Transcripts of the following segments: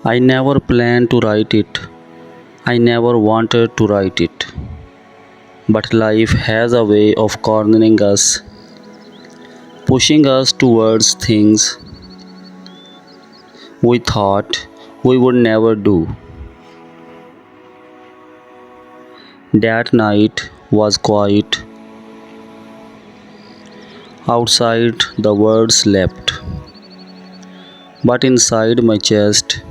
I never planned to write it. I never wanted to write it. But life has a way of cornering us, pushing us towards things we thought we would never do. That night was quiet. Outside, the world slept. But inside my chest,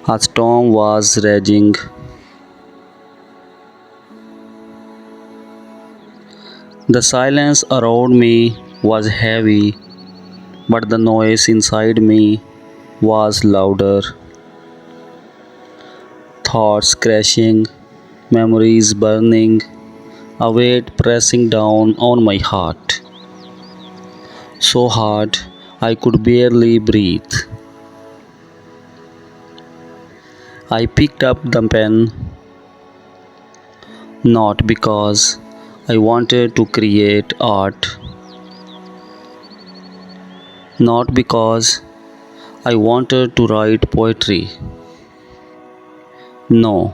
a storm was raging. The silence around me was heavy, but the noise inside me was louder. Thoughts crashing, memories burning, a weight pressing down on my heart. So hard I could barely breathe. I picked up the pen not because I wanted to create art, not because I wanted to write poetry. No,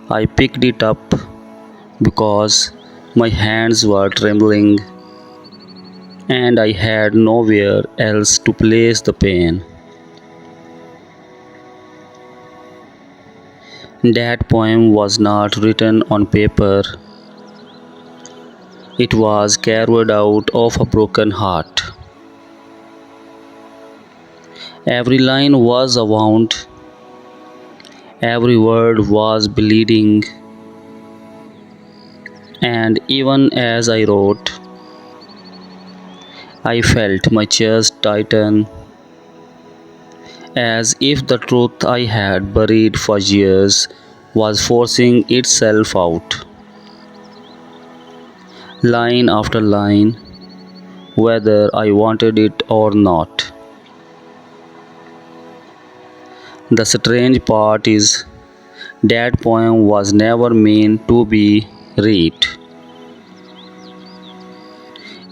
I picked it up because my hands were trembling and I had nowhere else to place the pen. That poem was not written on paper, it was carved out of a broken heart. Every line was a wound, every word was bleeding, and even as I wrote, I felt my chest tighten as if the truth I had buried for years was forcing itself out. Line after line, whether I wanted it or not. The strange part is that poem was never meant to be read.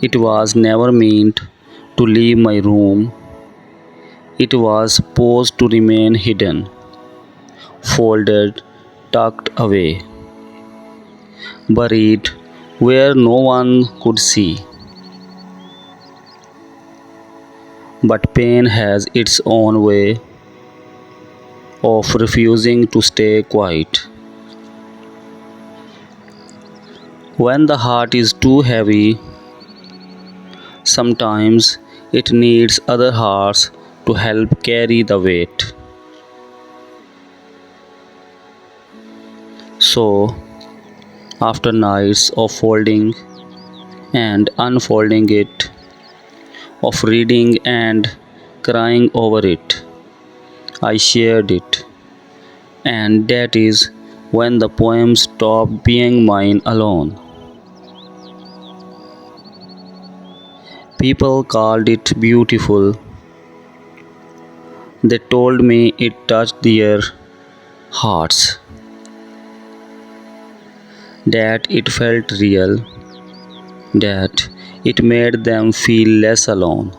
It was never meant to leave my room. It was supposed to remain hidden, folded, tucked away, buried where no one could see. But pain has its own way of refusing to stay quiet. When the heart is too heavy, sometimes it needs other hearts to help carry the weight. So, after nights of folding and unfolding it, of reading and crying over it, I shared it, and that is when the poem stopped being mine alone. People called it beautiful. They told me it touched their hearts, that it felt real, that it made them feel less alone.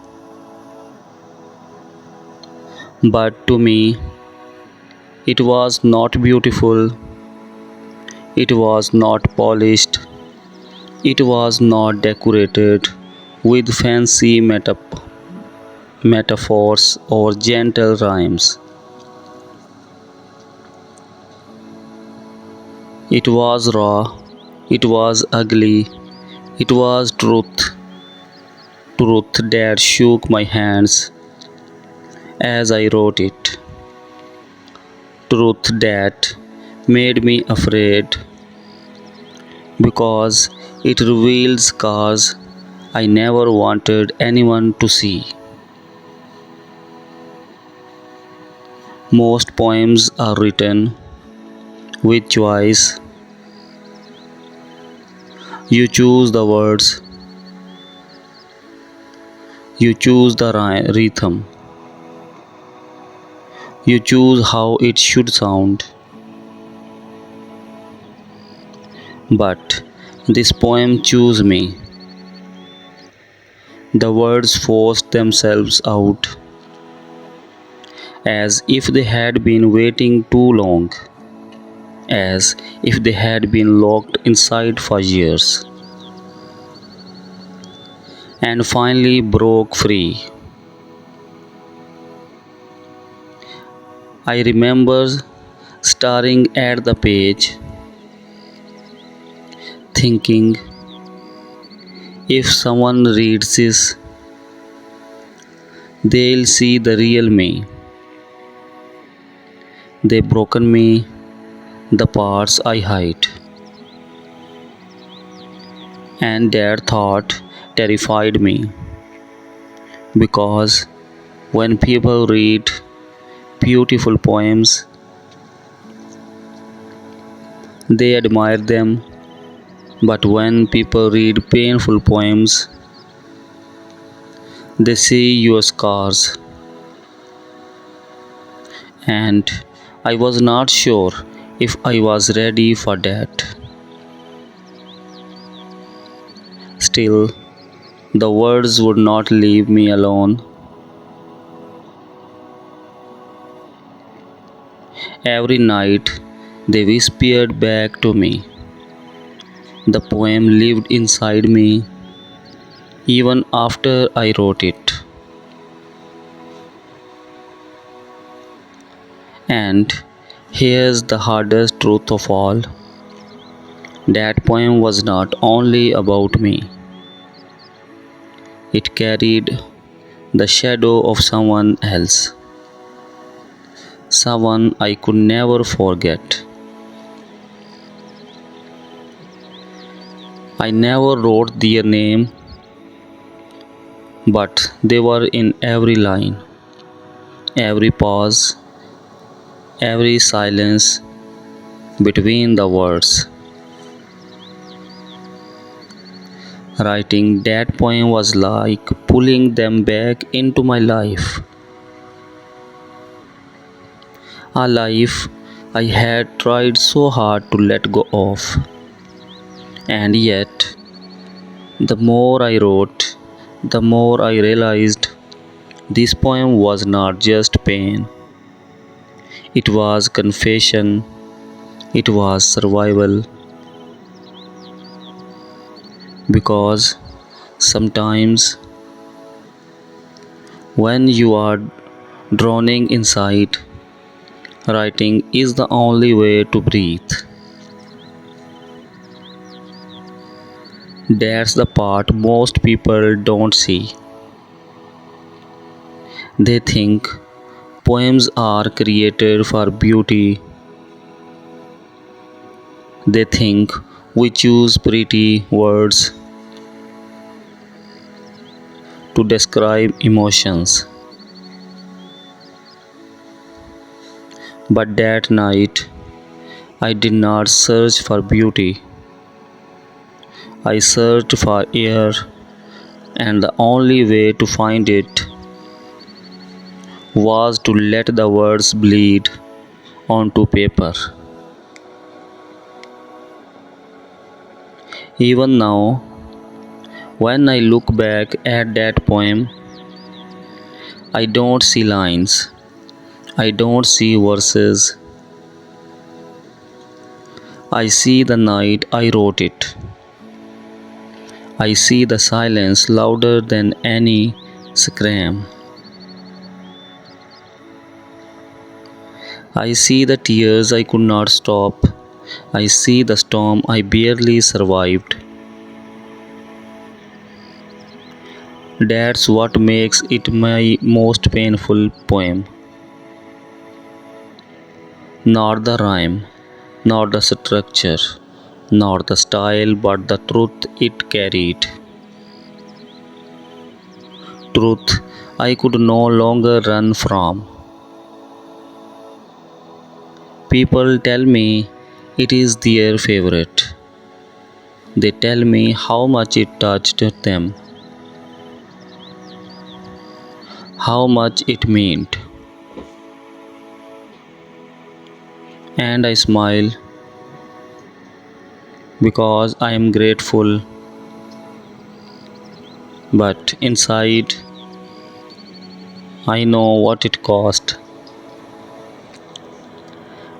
But to me, it was not beautiful, it was not polished, it was not decorated with fancy metaphors or gentle rhymes. It was raw, it was ugly, it was truth that shook my hands as I wrote it, truth that made me afraid because it revealed scars I never wanted anyone to see. Most poems are written with choice. You choose the words, you choose the rhythm, you choose how it should sound. But this poem chose me. The words forced themselves out. as if they had been waiting too long, as if they had been locked inside for years, and finally broke free. I remember staring at the page, thinking, if someone reads this, they'll see the real me, the broken me, the parts I hide. And that thought terrified me because when people read beautiful poems, they admire them, but when people read painful poems, they see your scars. And I was not sure if I was ready for that. Still, the words would not leave me alone. Every night, they whispered back to me. The poem lived inside me even after I wrote it. And here's the hardest truth of all, that poem was not only about me, it carried the shadow of someone else, someone I could never forget. I never wrote their name, but they were in every line, every pause, every silence between the words. Writing that poem was like pulling them back into my life. A life I had tried so hard to let go of. And yet, the more I wrote, the more I realized this poem was not just pain. It was confession, it was survival. Because sometimes, when you are drowning inside, writing is the only way to breathe. That's the part most people don't see. They think poems are created for beauty. They think we choose pretty words to describe emotions. But that night, I did not search for beauty. I searched for air, and the only way to find it was to let the words bleed onto paper. Even now, when I look back at that poem, I don't see lines, I don't see verses. I see the night I wrote it. I see the silence louder than any scream. I see the tears I could not stop. I see the storm I barely survived. That's what makes it my most painful poem. Not the rhyme, not the structure, not the style, but the truth it carried. Truth I could no longer run from. People tell me it is their favorite. They tell me how much it touched them, how much it meant. And I smile because I am grateful, but inside I know what it cost.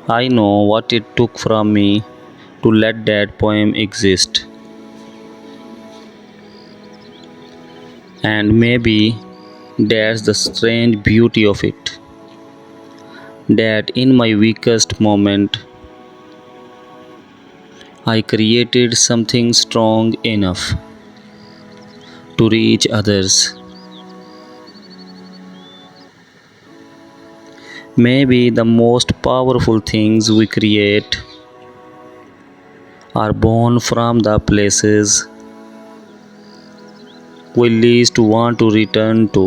I know what it took from me to let that poem exist. And maybe that's the strange beauty of it. That in my weakest moment, I created something strong enough to reach others. Maybe the most powerful things we create are born from the places we least want to return to.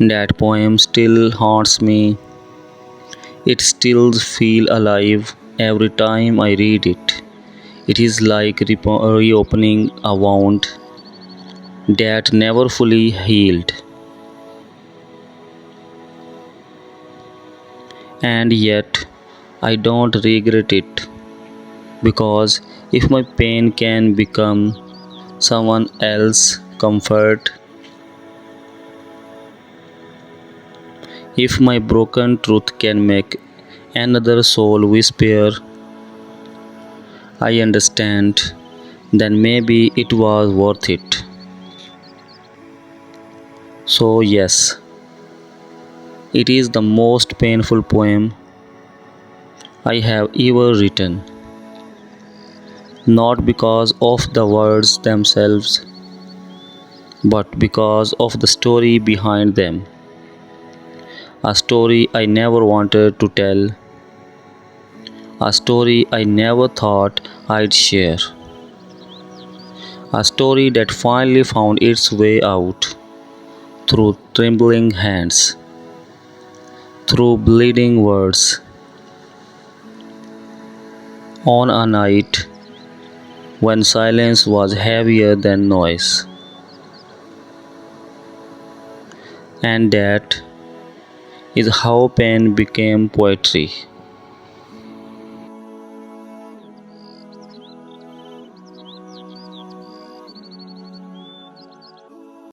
That poem still haunts me. It still feels alive every time I read it. It is like reopening a wound that never fully healed. And yet, I don't regret it because if my pain can become someone else's comfort, if my broken truth can make another soul whisper, I understand, then maybe it was worth it. So, yes, it is the most painful poem I have ever written, not because of the words themselves, but because of the story behind them. A story I never wanted to tell, a story I never thought I'd share, a story that finally found its way out through trembling hands, through bleeding words, on a night when silence was heavier than noise. And that is how pain became poetry.